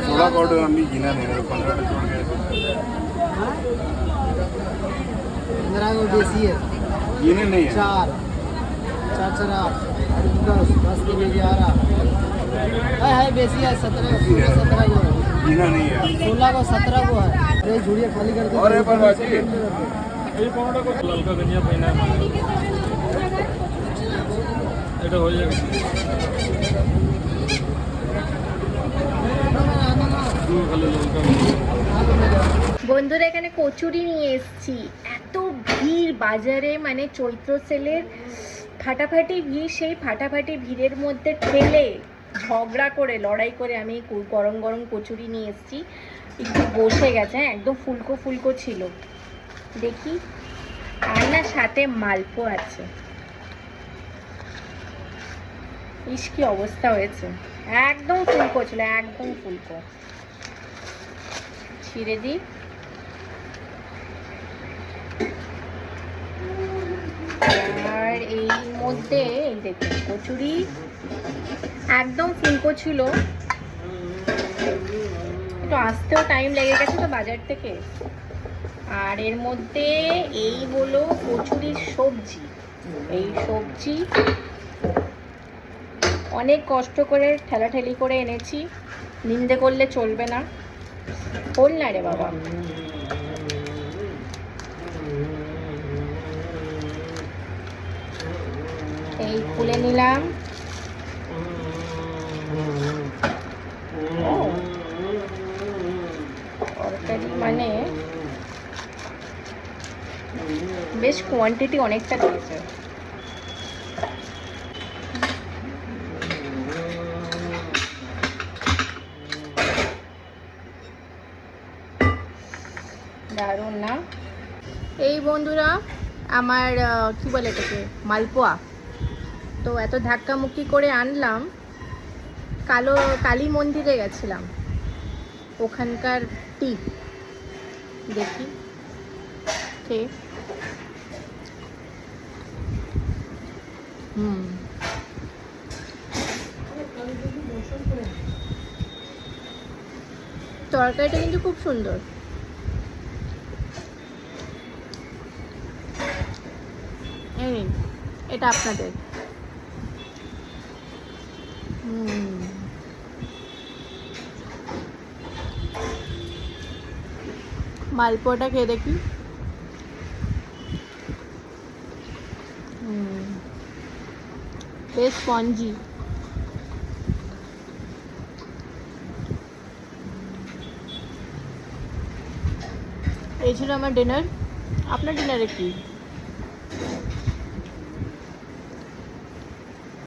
थोड़ा कॉर्ड हमने गिना नहीं, 15 छोड़ गए थे। 15 को देसी है, गिने नहीं है। 4 4 4 8 10 10 के बीच 11 है बेसी है, 17 17 को गिना नहीं है। 16 को 17 को है। अरे झुड़िया खाली कर दो। और है पर बाजी এই পনেরোটা কত লালকা গঞ্জিয়া পাইনা এটা হয়ে যাবে দু খালি লালকা বন্ধুরা এখানে কচুরি নিয়ে এসেছি। এত ভিড় বাজারে, মানে চৈত্র সেলের ফাটাফাটি ভিড়। সেই ফাটাফাটি ভিড়ের মধ্যে ঠেলে ঝগড়া করে লড়াই করে আমি গরম গরম কচুরি নিয়ে এসেছি। একটু বসে গেছে, হ্যাঁ একদম ফুলকো ফুলকো ছিল। দেখি, আর না সাথে মালপো আছে। ইস কি অবস্থা হয়েছে, একদম ফুলকো ছিল, একদম ফুলকো। ছিঁড়ে দিই। আর এই মধ্যে এই দেখুন কচুরি একদম ফুলকো ছিল। একটু আসতেও টাইম লেগে গেছে তো বাজার থেকে। আর এর মধ্যে এই হলো কচুরির সবজি। এই সবজি অনেক কষ্ট করে ঠেলাঠেলি করে এনেছি, নিন্দে করলে চলবে না। খোল না রে বাবা। এই খুলে নিলাম। তরকারি মানে বেশ কোয়ান্টিটি অনেকটা দিয়েছে। দারুণ না? এই বন্ধুরা আমার কি বলে এটাকে, মালপোয়া। তো এত ধাক্কামুক্কি করে আনলাম, কালী মন্দিরে গেছিলাম, ওখানকার টিপ দেখি খেয়ে। তরকারিটা কিন্তু খুব সুন্দর। এই এটা আপনাদের। মালপোয়াটা খেয়ে দেখি। বেশ স্পঞ্জি। এই ছিল আমার ডিনার। আপনার ডিনারে কি?